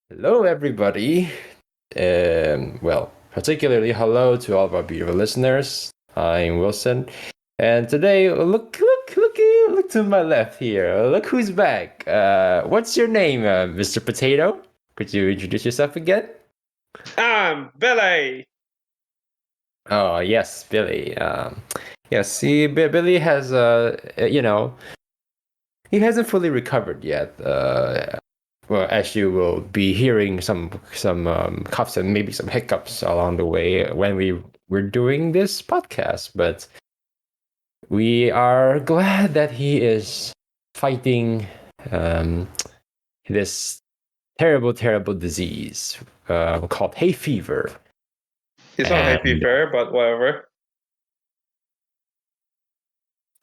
Hello, everybody. Particularly hello to all of our beautiful listeners. I'm Wilson, and today, look to my left here. Look who's back. What's your name, Mr. Potato? Could you introduce yourself again? I'm Billy. Oh yes, Billy. Yes, see, Billy has he hasn't fully recovered yet. Well, as you will be hearing some coughs and maybe some hiccups along the way when we were doing this podcast, but we are glad that he is fighting um, this terrible disease called hay fever. He's not happy And fair, but whatever.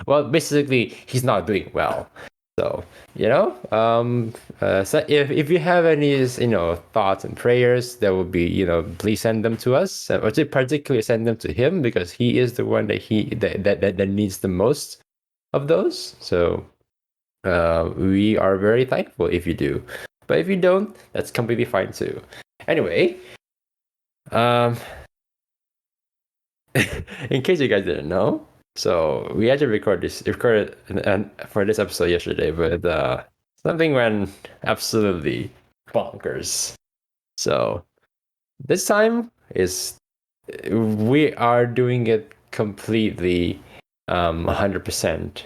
well, basically, he's not doing well. So so if you have any thoughts and prayers, that will be please send them to us, or particularly send them to him because he is the one that needs the most of those. So we are very thankful if you do, but if you don't, that's completely fine too. Anyway, um, in case you guys didn't know. So we actually recorded and for this episode yesterday, but something went absolutely bonkers. So this time is we are doing it completely 100%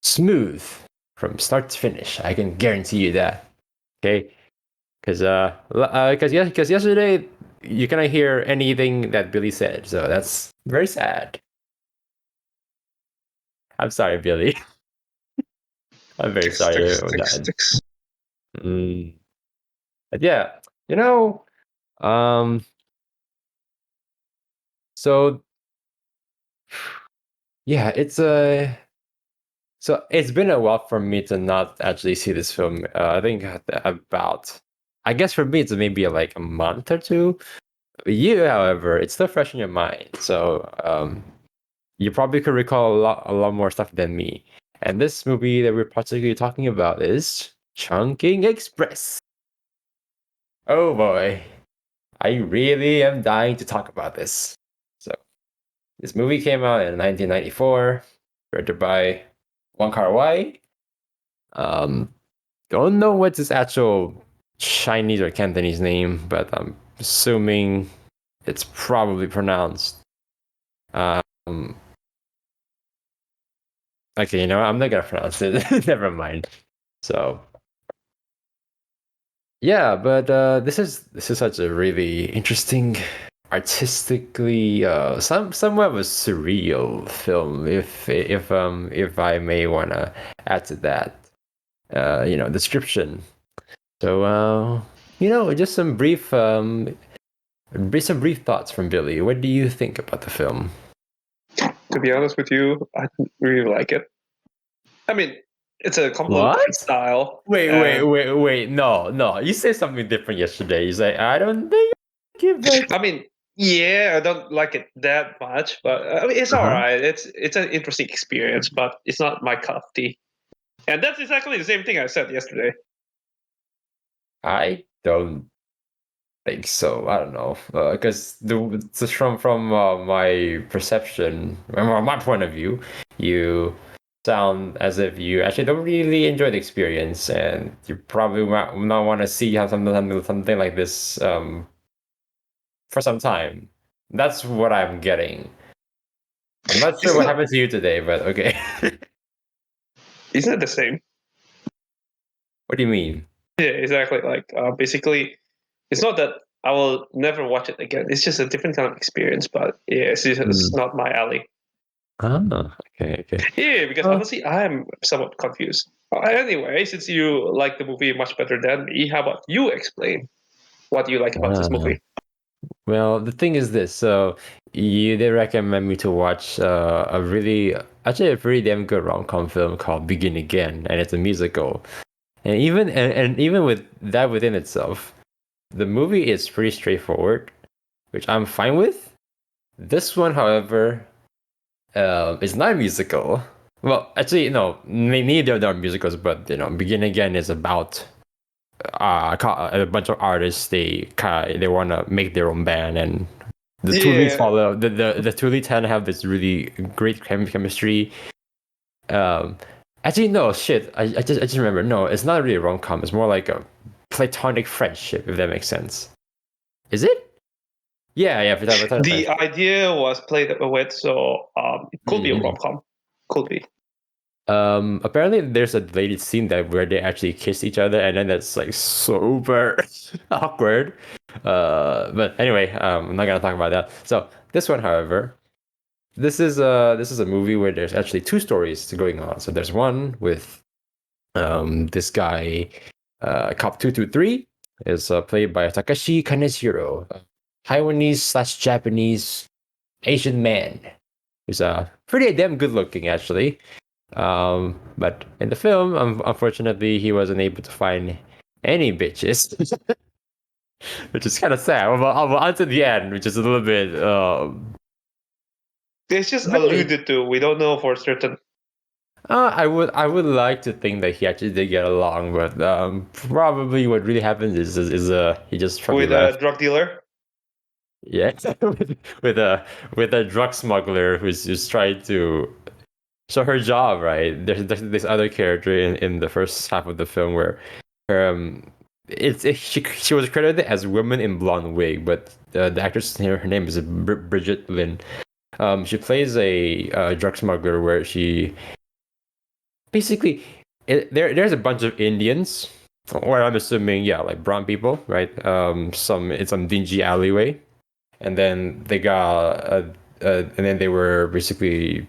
smooth from start to finish. I can guarantee you that. Okay, because yesterday you cannot hear anything that Billy said, so that's very sad. I'm sorry, Billy. I'm very Ticks, sorry ticks, about ticks, that. ticks. Mm. But yeah, you know, um, so yeah, it's been a while for me to not actually see this film. I think about, I guess for me it's maybe like a month or two. You, however, it's still fresh in your mind, so you probably could recall a lot more stuff than me. And this movie that we're particularly talking about is Chungking Express. Oh boy. I really am dying to talk about this. So, this movie came out in 1994, directed by Wong Kar-wai. Um, don't know what's his actual Chinese or Cantonese name, but I'm assuming it's probably pronounced. Um, okay, I'm not gonna pronounce it. Never mind. So, yeah, but this is such a really interesting, artistically somewhat of a surreal film, if I may wanna add to that description. So just some brief thoughts from Billy. What do you think about the film? To be honest with you, I really like it. I mean, it's a completely What? different style. Wait. No. You said something different yesterday. You say, I don't think I give it. I mean, yeah, I don't like it that much, but I mean, it's all Uh-huh. right. It's an interesting experience, but it's not my cup of tea. And that's exactly the same thing I said yesterday. I don't think so. I don't know, because just from my perception, from my point of view, you sound as if you actually don't really enjoy the experience, and you probably might not want to see how something like this for some time. That's what I'm getting. I'm not sure It's what not. happened to you today, but okay. Isn't it the same? What do you mean? Yeah, exactly. Like basically, it's not that I will never watch it again. It's just a different kind of experience. But yeah, it's Hmm. not my alley. Ah, okay. Yeah, because Oh, honestly, I'm somewhat confused. Anyway, since you like the movie much better than me, how about you explain what you like about this ah. movie? Well, the thing is this. So you did recommend me to watch actually a pretty damn good rom-com film called Begin Again, and it's a musical. And even with that within itself, the movie is pretty straightforward, which I'm fine with. This one, however, is not a musical. Well, actually, no, neither of them are musicals, but Begin Again is about a bunch of artists, they want to make their own band, and the two leads Yeah. follow. The two leads tend to have this really great chemistry. Um, Actually, no, shit. I just remember. No, it's not really a rom-com. It's more like a platonic friendship, if that makes sense. Is it? Yeah, yeah. Platonic The friendship. idea was played with, so it could be a Mm-hmm. rom-com. Could be. Apparently there's a deleted scene that where they actually kiss each other, and then that's like super awkward. But anyway, I'm not gonna talk about that. So this one, however, this is a movie where there's actually two stories going on. So there's one with this guy, Cop 223, is played by Takashi Kaneshiro, a Taiwanese slash Japanese Asian man who's pretty damn good looking actually. But in the film, unfortunately, he wasn't able to find any bitches, which is kind of sad. Well, until the end, which is a little bit. It's just Really, alluded to. We don't know for certain. I would like to think that he actually did get along, but probably what really happened is he just probably With a left. drug dealer. Yeah, with a drug smuggler who's trying to. So her job, right? There's this other character in the first half of the film where she was credited as woman in blonde wig, but the actress her name is Bridget Lynn. She plays a drug smuggler where she basically there's a bunch of Indians, or I'm assuming yeah, like brown people, right? Some in some dingy alleyway, and then they got and then they were basically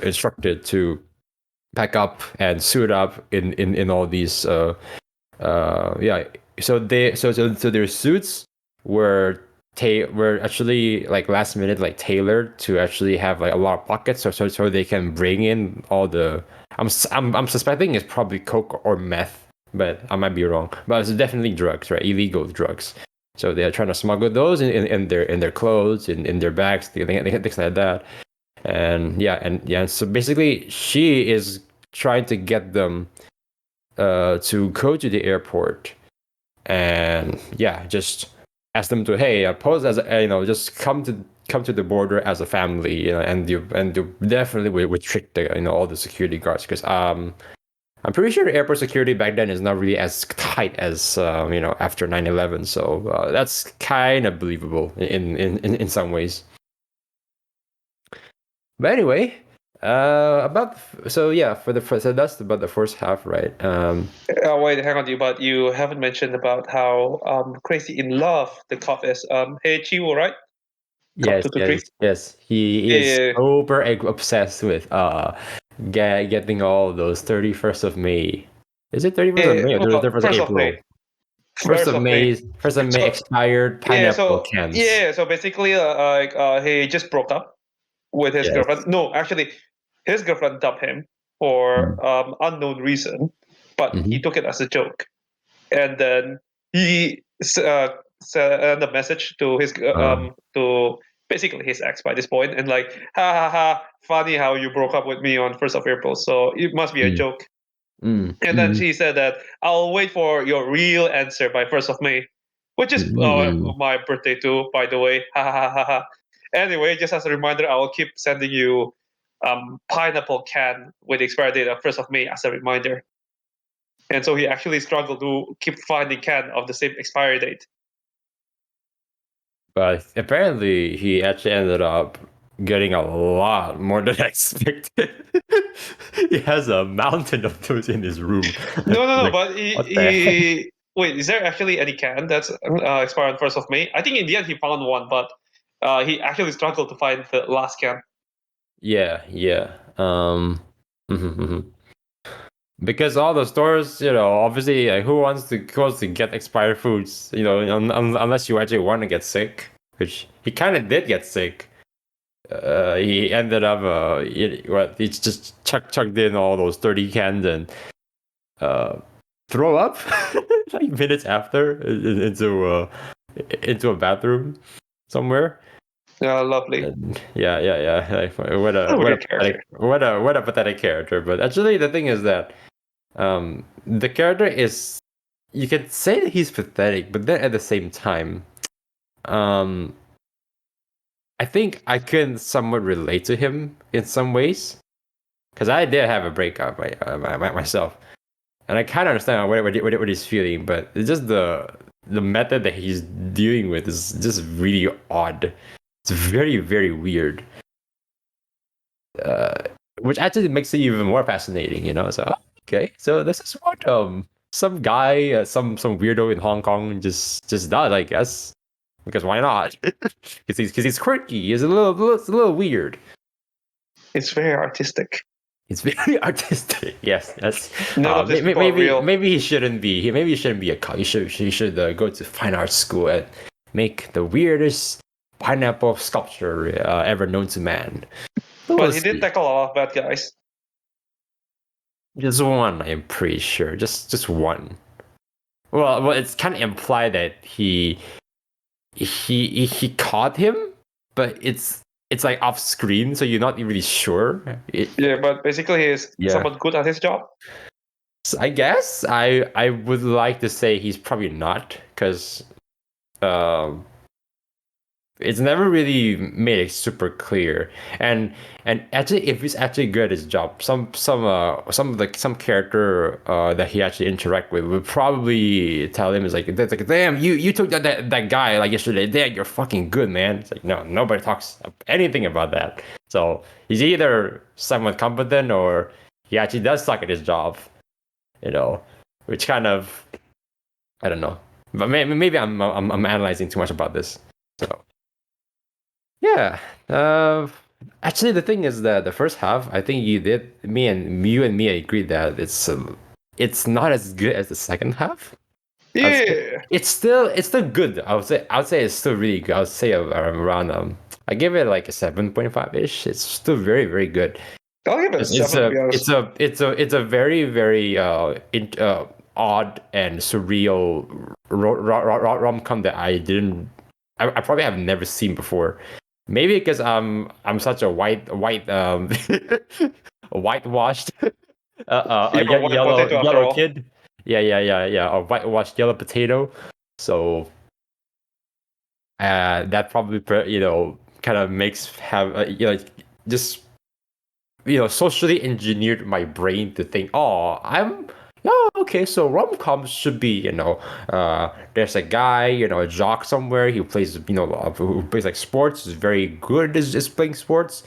instructed to pack up and suit up in all these yeah, so their suits were were actually like last minute like tailored to actually have like a lot of pockets so they can bring in all the I'm suspecting it's probably coke or meth, but I might be wrong, but it's definitely drugs, right? Illegal drugs. So they're trying to smuggle those in their clothes, in their bags, things like that. And so basically she is trying to get them to go to the airport and yeah, just ask them to hey, pose as just come to the border as a family, and you definitely would trick the all the security guards because I'm pretty sure airport security back then is not really as tight as after 9/11, so that's kind of believable in some ways. But anyway, so yeah, so that's about the first half, right? Wait, hang on, but you haven't mentioned about how crazy in love the cop is. Hey, Chiwo, right? Cop Yes, 223. yes. He is Yeah, super obsessed with getting all those 31st of May. Is it 31st of yeah. May or Well, 31st of first of May. April? First First of of May. May, first of May So expired yeah, pineapple cans. so basically, he just broke up with his Yes. girlfriend. No, actually, his girlfriend dumped him for unknown reason, but he Mm-hmm. took it as a joke. And then he sent a message to his to basically his ex by this point, and like, ha ha ha, funny how you broke up with me on 1st of April. So it must be a Mm, joke. mm, And then mm, she said that I'll wait for your real answer by 1st of May, which is mm. my birthday too, by the way. Ha ha ha ha ha. Anyway, just as a reminder, I will keep sending you pineapple can with the expiry date of 1st of May as a reminder. And so he actually struggled to keep finding can of the same expiry date. But apparently, he actually ended up getting a lot more than expected. He has a mountain of those in his room. No, Like, but what the heck? he wait, is there actually any can that's expired on 1st of May? I think in the end he found one, but he actually struggled to find the last can. Yeah, yeah. Mhm, mhm. Because all the stores, obviously, like, who wants to get expired foods, unless you actually want to get sick, which he kind of did get sick. He ended up, he just chucked in all those 30 cans and uh, throw up like minutes after into a bathroom somewhere. Lovely. And yeah. Like, what a Oh, what a weird pathetic character. what a pathetic character. But actually, the thing is that the character is you could say that he's pathetic, but then at the same time, I think I can somewhat relate to him in some ways because I did have a breakup myself, and I kind of understand what he's feeling, but it's just the method that he's dealing with is just really odd. It's very very weird, uh, which actually makes it even more fascinating. So okay, so this is what some guy, some weirdo in Hong Kong just does, I guess, because why not? Because he's quirky. He's it's a little weird. It's very artistic. It's very artistic. Yes, yes. None of these people are real. Maybe he shouldn't be. Maybe he shouldn't be a cop. He should go to fine arts school and make the weirdest pineapple sculpture ever known to man. But he did tackle a lot of bad guys. Just one, I'm pretty sure. Just one. Well, it's kind of implied that he caught him, but it's like off screen, so you're not really sure. Yeah, but basically he's somewhat good at his job. So I guess I would like to say he's probably not, because it's never really made it super clear. And actually, if he's actually good at his job, some character that he actually interact with would probably tell him, is like, damn, you took that guy like yesterday. Damn, you're fucking good, man. It's like, no, nobody talks anything about that. So he's either somewhat competent or he actually does suck at his job. Which kind of, I don't know, but maybe I'm analyzing too much about this. So yeah, actually the thing is that the first half, I think you and me agreed that it's not as good as the second half. Yeah, it's still good. I would say it's still really good. I would say around I give it like a 7.5 ish. It's still very very good. I'll give it a 7, to be honest. It's a very very odd and surreal rom-com that I probably have never seen before. Maybe because I'm such a white a whitewashed yellow kid. Yeah, a whitewashed yellow potato. So that probably kind of makes just socially engineered my brain to think, okay, so rom-coms should be, there's a guy, a jock somewhere who plays, who plays like sports, is very good at playing sports,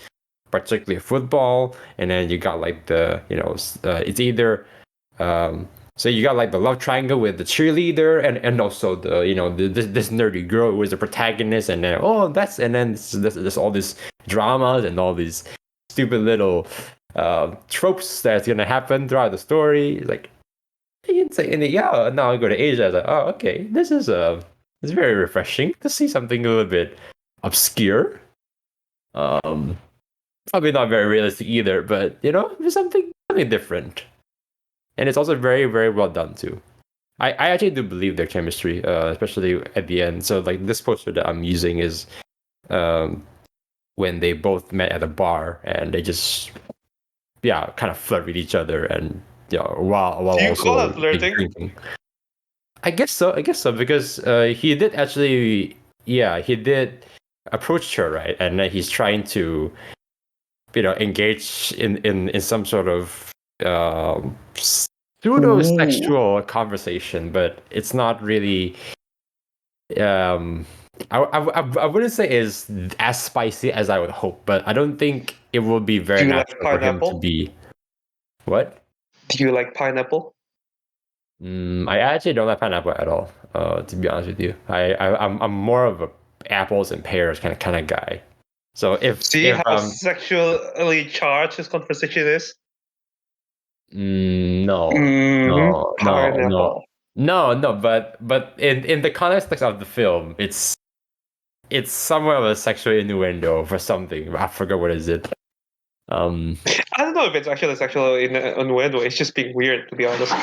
particularly football, and then you got like it's either, so you got like the love triangle with the cheerleader and also this nerdy girl who is the protagonist, and then there's all these dramas and all these stupid little tropes that's gonna happen throughout the story. Like, now I go to Asia. I was like, oh, okay, this is it's very refreshing to see something a little bit obscure. Probably not very realistic either, but there's something different, and it's also very very well done too. I actually do believe their chemistry, especially at the end. So like this poster that I'm using is when they both met at a bar and they just kind of flirt with each other, and while Do you also call that flirting? drinking. I guess so because he did actually he did approach her, right, and then he's trying to engage in some sort of pseudo sexual conversation, but it's not really I wouldn't say is as spicy as I would hope, but I don't think it will be very natural for him to be. What? Do you like pineapple? I actually don't like pineapple at all. To be honest with you, I'm more of a apples and pears kind of guy. So See how sexually charged this conversation is? No, Pineapple. no. But in the context of the film, it's somewhat of a sexual innuendo for something. I forgot what is it. I don't know if it's actually sexual innuendo. It's just being weird, to be honest.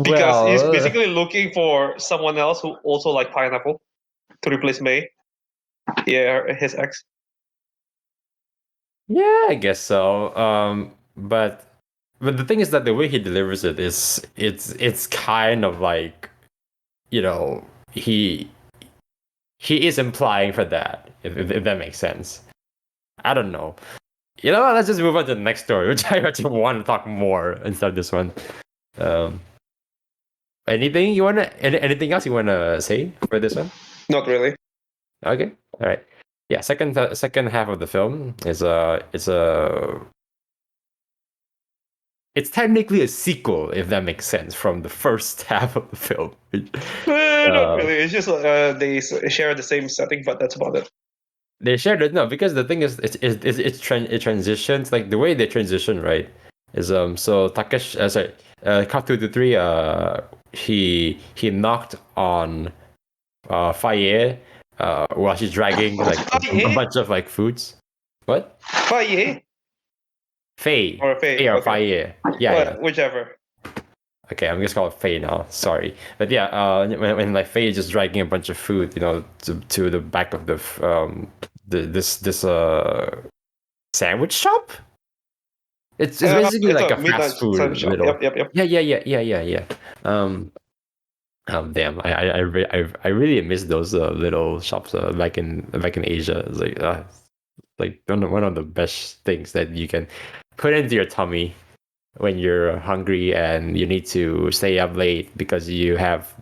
Because he's basically looking for someone else who also like pineapple to replace May. Yeah, his ex. Yeah, I guess so. But but the thing is that the way he delivers it is it's kind of like, you know, he is implying for that, if that makes sense. I don't know. You know what? Let's just move on to the next story, which I actually want to talk more instead of this one. Um, anything else you wanna say for this one? Not really. Okay, all right. Yeah, second half of the film is it's technically a sequel, if that makes sense, from the first half of the film. Not really. It's just they share the same setting, but that's about it. They shared it, no, because the thing is, it transitions, like the way they transition, right? Is so Takeshi, sorry, cut 2 to 3, he knocked on Faye while she's dragging like a bunch of like foods. What? Faye Faye. or Faye? Faye or Okay. Faye. Yeah, Well, yeah. whichever. Okay, I'm just call it Faye now. Sorry, but yeah, when like Faye is just dragging a bunch of food, you know, to the back of this sandwich shop. It's basically It's like a a midnight fast food sun shop. little. Yep. Yeah. Damn, I really miss those little shops back in Asia. It's like one of the best things that you can put into your tummy when you're hungry and you need to stay up late because you have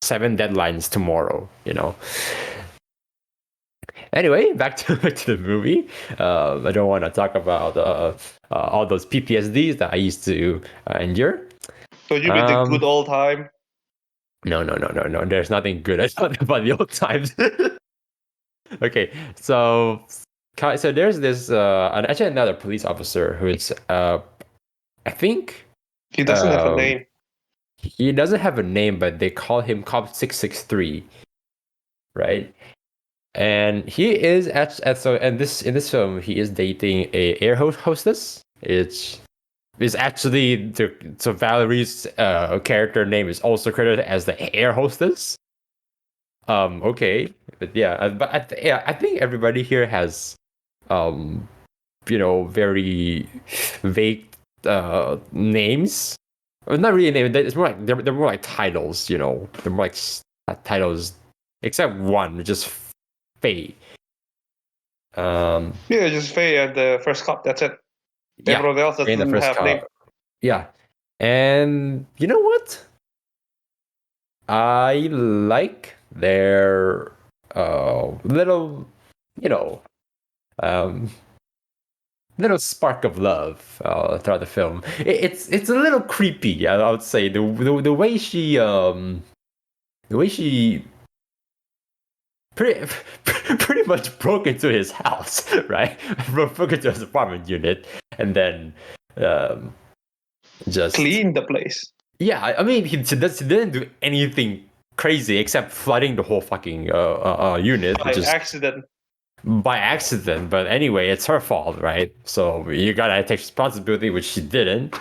7 deadlines tomorrow, you know. Anyway, back to the movie. I don't want to talk about all those PTSDs that I used to endure. So you mean the good old time? No. There's nothing good about the old times. Okay, so there's this actually another police officer who is I think He doesn't have a name. he doesn't have a name, but they call him Cop 663, right? And he is in this film he is dating a air hostess. It's actually so Valerie's character name is also credited as the air hostess. Okay, but yeah, I think everybody here has very vague names. Well, not really names. It's more like they're more like titles. You know, they're more like titles, except one, just Faye. Yeah, just Faye and the first cop. That's it. Yeah, Everyone else Faye in the doesn't first have name. Yeah, and you know what? I like their little, you know, um, little spark of love throughout the film. It's a little creepy, I would say. The way she pretty pretty much broke into his house, right? Broke into his apartment unit, and then just Clean the place. Yeah, I mean, he didn't do anything crazy except flooding the whole fucking unit By accident. by accident. But anyway, it's her fault, right? So you gotta take responsibility, which she didn't.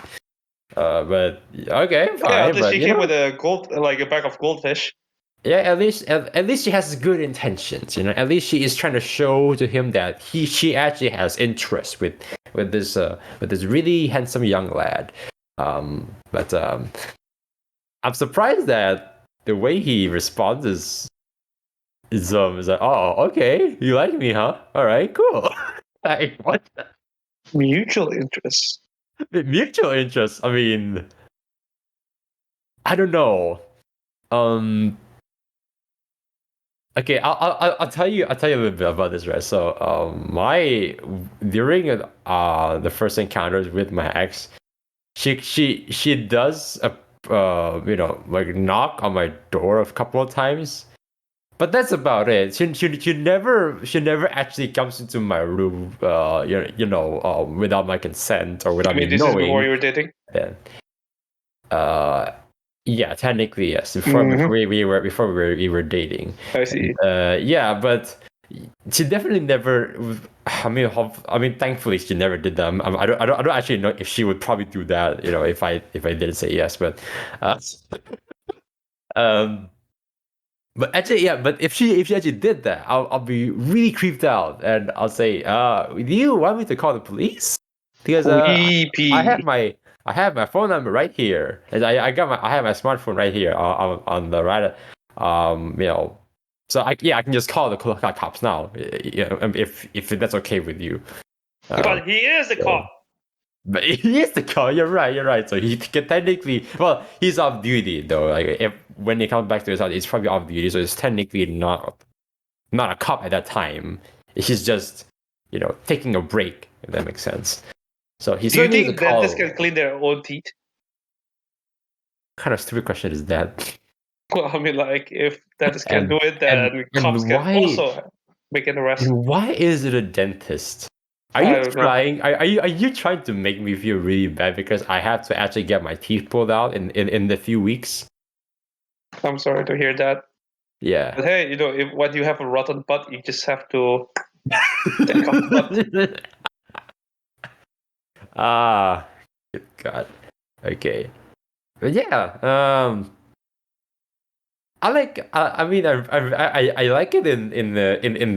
But okay, fine. Yeah, at least but she came with a bag of goldfish. Yeah, at least she has good intentions. You know, at least she is trying to show to him that she actually has interest with this really handsome young lad. But I'm surprised that the way he responds is like, oh, okay, you like me, huh? All right, cool. Like, what? Mutual interest. Mutual interest. I mean, I don't know. Okay, I'll tell you a little bit about this, right? So during the first encounters with my ex, she does like knock on my door a couple of times, but that's about it. She never actually comes into my room without my consent or without I mean, me this is knowing. before you were dating? Yeah, technically yes. Before we were dating. I see. Yeah, but she definitely never. I mean, thankfully she never did that. I don't actually know if she would probably do that. You know, if I didn't say yes, but um, but actually, yeah. But if she actually did that, I'll be really creeped out, and I'll say, do you want me to call the police? Because Creepy. I have my I have my phone number right here. And I have my smartphone right here on the right, you know. So I can just call the cops now, you know, if that's okay with you. But he is a cop. But he is the cop. You're right. You're right. So he can technically, well, he's off duty though. Like if when he comes back to his house, he's probably off duty. So it's technically not a cop at that time. He's just, you know, taking a break. If that makes sense. So he Do you certainly needs a think dentists call. can clean their own teeth? What kind of stupid question is that? Well, I mean, like, if dentists can And do it, then cops can also make an arrest. and why is it a dentist? Are I you don't know. trying? Are you trying to make me feel really bad because I have to actually get my teeth pulled out in the few weeks? I'm sorry to hear that. Yeah. But hey, you know, if when you have a rotten butt, you just have to take off the butt. Ah, good God. Okay. But yeah, I like. I mean, I like it in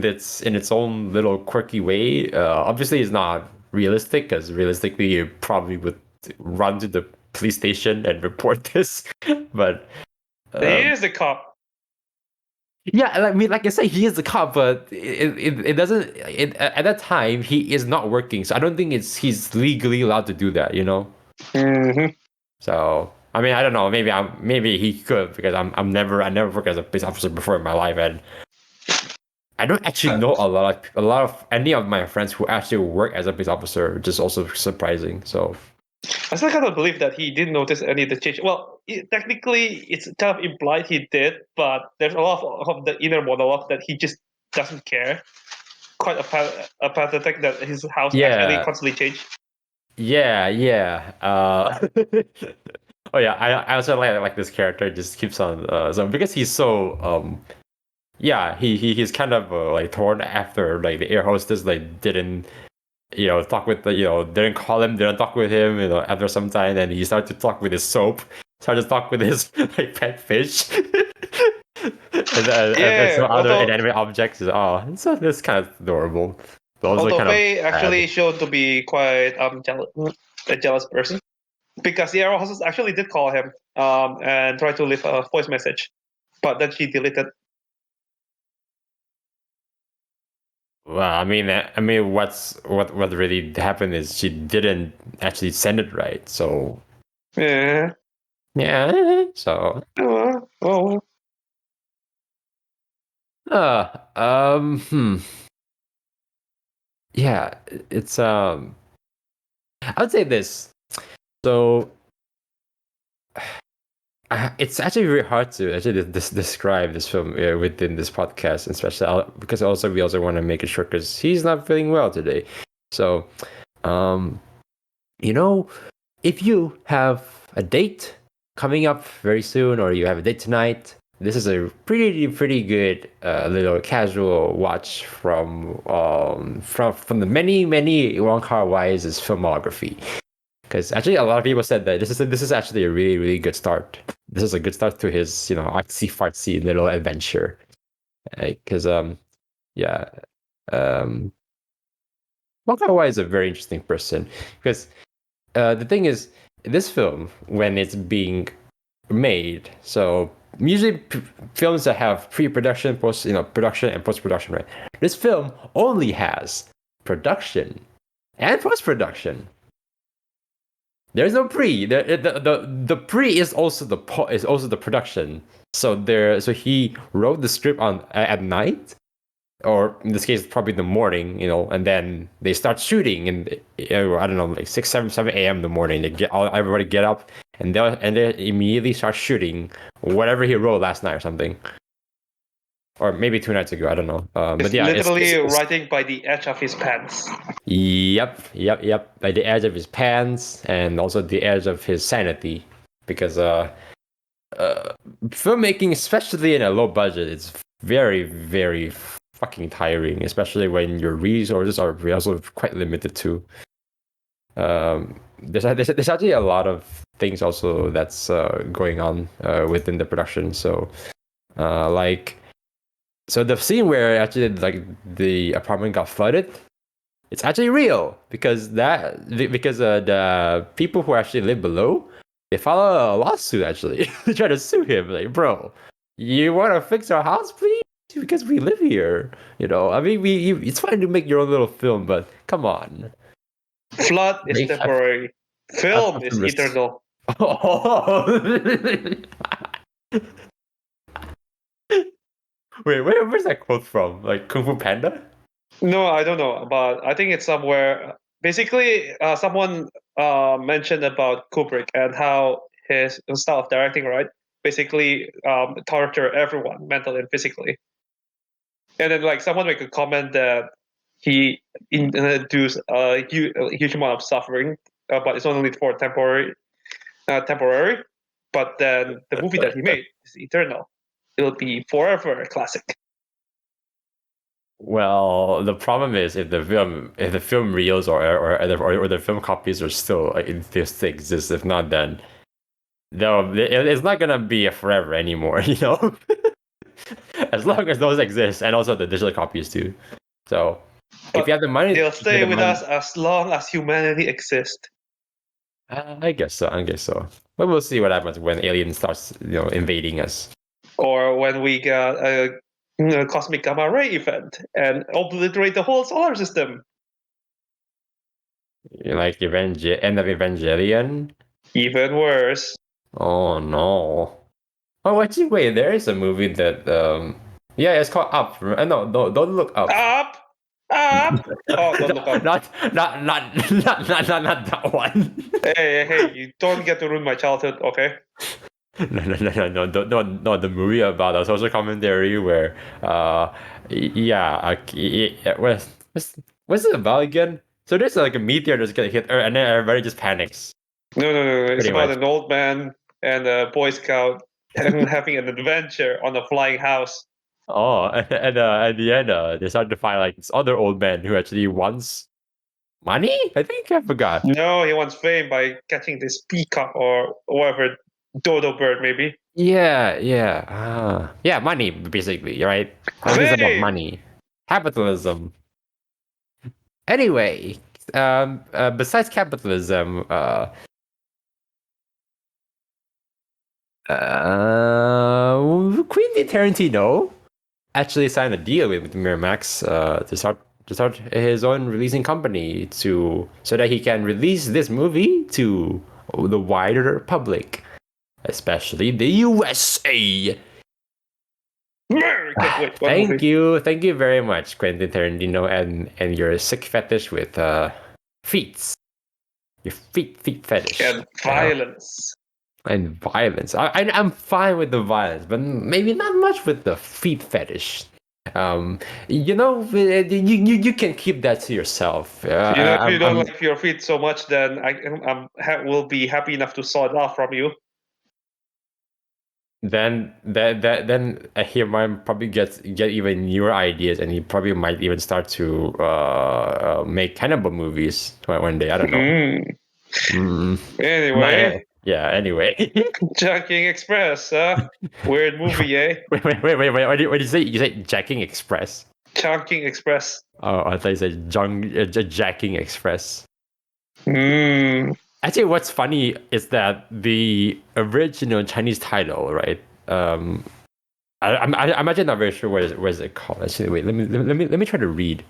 its own little quirky way. Obviously, it's not realistic because realistically, you probably would run to the police station and report this. But He um, is a cop. yeah, I mean, like I said, he is a cop, but it doesn't. At that time, he is not working, so I don't think he's legally allowed to do that. You know. Mm-hmm. So I mean, I don't know. Maybe he could because I never worked as a police officer before in my life, and I don't actually know a lot of any of my friends who actually work as a police officer, which is also surprising. So I still kind of believe that he didn't notice any of the change. Well, technically, it's kind of implied he did, but there's a lot of the inner monologue that he just doesn't care. Quite apathetic that his house actually yeah, constantly changed. yeah. Oh yeah, I also like this character just keeps on so because he's so yeah he's kind of like torn after like the air hostess like didn't talk with the, didn't call him, didn't talk with him, after some time, and he started to talk with his soap, started to talk with his like pet fish, and Yeah, some other although inanimate objects. Oh, so that's kind of adorable, but also although kind of Faye sad. actually showed to be quite a jealous person because the air hostess actually did call him and tried to leave a voice message, but then she deleted. Well, what really happened is she didn't actually send it right. So Yeah. yeah, so Oh. hmm. Yeah, it's I would say this. So it's actually very hard to actually describe this film within this podcast, especially because also we also want to make it short because he's not feeling well today. So, um, you know, if you have a date coming up very soon, or you have a date tonight, this is a pretty good little casual watch from the many Wong Kar-wai's filmography. Because actually, a lot of people said that this is actually a really good start. This is a good start to his artsy fartsy little adventure. Because yeah, um, Wong Kar-wai is a very interesting person because the thing is, this film when it's being made, so usually films that have pre-production, production and post-production, right? This film only has production and post-production. There's no pre. The pre is also the production. So he wrote the script on at night, or in this case probably the morning, and then they start shooting, and I don't know, like 6, 7 a.m. in the morning. Everybody get up, and they immediately start shooting whatever he wrote last night or something, or maybe 2 nights ago. I don't know. But It's yeah, literally writing by the edge of his pants. Yep. By the edge of his pants and also the edge of his sanity, because filmmaking, especially in a low budget, is very fucking tiring, especially when your resources are also quite limited too. There's actually a lot of things also that's going on within the production. So, like, so the scene where actually like the apartment got flooded, it's actually real because the people who actually live below, they file a lawsuit actually. They try to sue him, like, bro, you want to fix our house, please? Because we live here, I mean, it's fine to make your own little film, but come on. Flood is temporary. I've Film put is some eternal. Wait, where's that quote from? Like Kung Fu Panda? No, I don't know, but I think it's somewhere. Basically, someone mentioned about Kubrick and how his style of directing, right? Basically, torture everyone mentally and physically. And then, like, someone make a comment that he induced a huge amount of suffering, but it's only for temporary. But then the movie that he made is eternal. It'll be forever a classic. Well, the problem is if the film reels or the film copies are still like they still exist. If not, then no, it's not gonna be a forever anymore. As long as those exist, and also the digital copies too. So if you have the money, They'll if you have stay the with money, us as long as humanity exists. I guess so. I guess so. But we'll see what happens when alien starts, invading us. Or when we get a cosmic gamma ray event and obliterate the whole solar system. Like end of Evangelion. Even worse. Oh no. Oh, actually, wait. There is a movie that yeah, it's called Up. No, don't look up. Up! Up! Oh, don't look up. Not that one. Hey, you don't get to ruin my childhood, okay? No, the movie about a social commentary where yeah, what's it about again? So there's like a meteor that's gonna hit Earth, and then everybody just panics. No. It's Pretty about much. an old man and a Boy Scout having an adventure on a flying house. Oh, and at the end, they start to find like this other old man who actually wants money. I think I forgot. No, he wants fame by catching this peacock or whatever dodo bird, maybe. Yeah, money basically, right? Everything's about Fame! money, capitalism. Anyway, besides capitalism, Quentin Tarantino actually signed a deal with Miramax to start his own releasing company so that he can release this movie to the wider public, especially the USA. America! Wait, what movie? Thank you very much, Quentin Tarantino, and your sick fetish with feet, your feet fetish, And violence. and violence. I'm fine with the violence, but maybe not much with the feet fetish. You can keep that to yourself. If you don't like your feet so much, then will be happy enough to saw it off from you. Then he might probably get even newer ideas, and he probably might even start to make cannibal movies one day. I don't know. Anyway, Yeah. Anyway. Chungking Express, weird movie, eh? Wait. What did you say? You said Jacking Express. Chungking Express. Oh, I thought you said Jacking Express. Mm. Actually, what's funny is that the original Chinese title, right? I'm actually not very sure what is it called. Actually, wait. Let me try to read.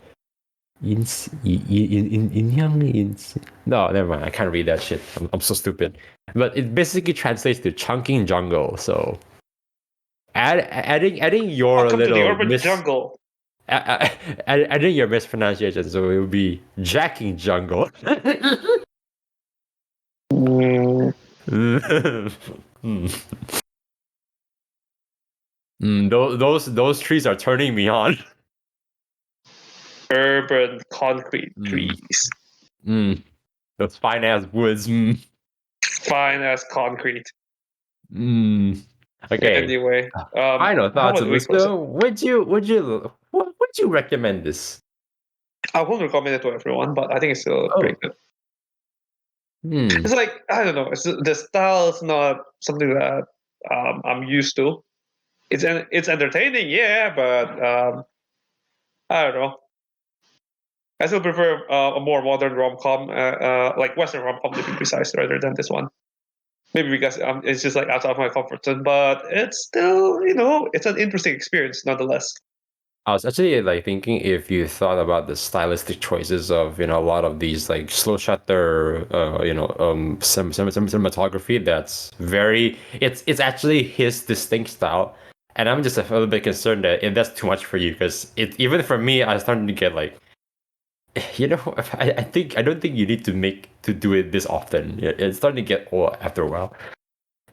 No, never mind. I can't read that shit. I'm so stupid. But it basically translates to chunking jungle. So adding your Welcome to the little urban jungle. adding your mispronunciation, so it would be jacking jungle. Those trees are turning me on. Urban concrete trees. Those fine ass woods. Fine as concrete. Okay. Anyway, Final how thoughts about of we this close it? film. Would you recommend this? I won't recommend it to everyone, but I think it's still Oh. pretty good. It's like, I don't know. The style is not something that I'm used to. It's entertaining, yeah, but I don't know. I still prefer a more modern rom-com, like Western rom-com to be precise, rather than this one. Maybe because it's just like outside of my comfort zone, but it's still, it's an interesting experience nonetheless. I was actually like thinking if you thought about the stylistic choices of a lot of these like slow shutter cinematography that's very it's actually his distinct style, and I'm just a little bit concerned that if that's too much for you, because it even for me I'm starting to get like I don't think you need to do it this often. It's starting to get old after a while.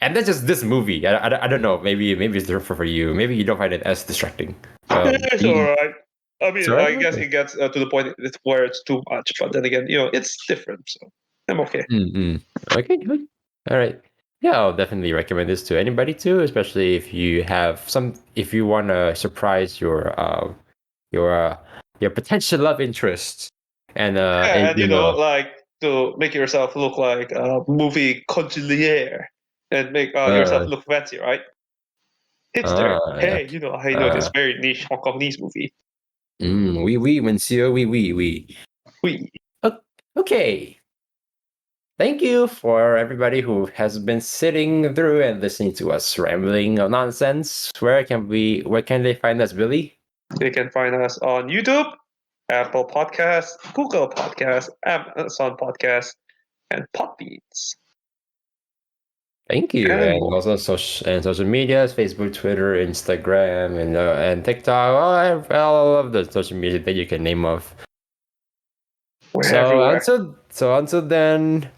And that's just this movie. I don't know. Maybe it's different for you. Maybe you don't find it as distracting. It's all right. I mean, Sorry? I guess it gets to the point where it's too much, but then again, it's different, so I'm okay. Mm-mm. Okay, good. All right. Yeah, I'll definitely recommend this to anybody too, especially if you want to surprise your uh, your potential love interest, Yeah, and like to make yourself look like a movie consigliere and make yourself uh, look fancy, right? Hipster. yeah. Hey, I know this very niche Hong Kongese movie. Oui, oui, monsieur, oui, oui, oui. We. Okay. Thank you for everybody who has been sitting through and listening to us rambling of nonsense. Where can they find us, Billy? They can find us on YouTube, Apple Podcasts, Google Podcasts, Amazon Podcasts, and Podbeans. Thank you, And and more. also social medias, Facebook, Twitter, Instagram, and TikTok. All of the social media that you can name of. We're So everywhere. until then,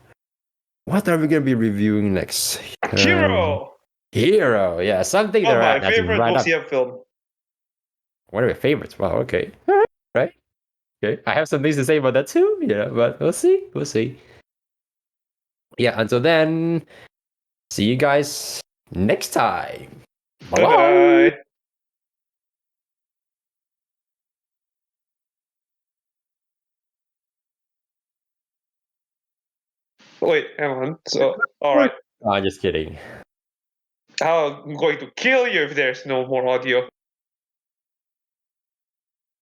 what are we gonna be reviewing next? Hero! Hero, yeah, something Oh, my that's favorite right up. Wuxia film. One of your favorites. Wow, okay, all right, right. Okay, I have some things to say about that too. Yeah, but we'll see. We'll see. Yeah, until then, see you guys next time. Bye Bye bye. bye. Wait, hang on. So, alright. Oh, just kidding. I'm going to kill you if there's no more audio.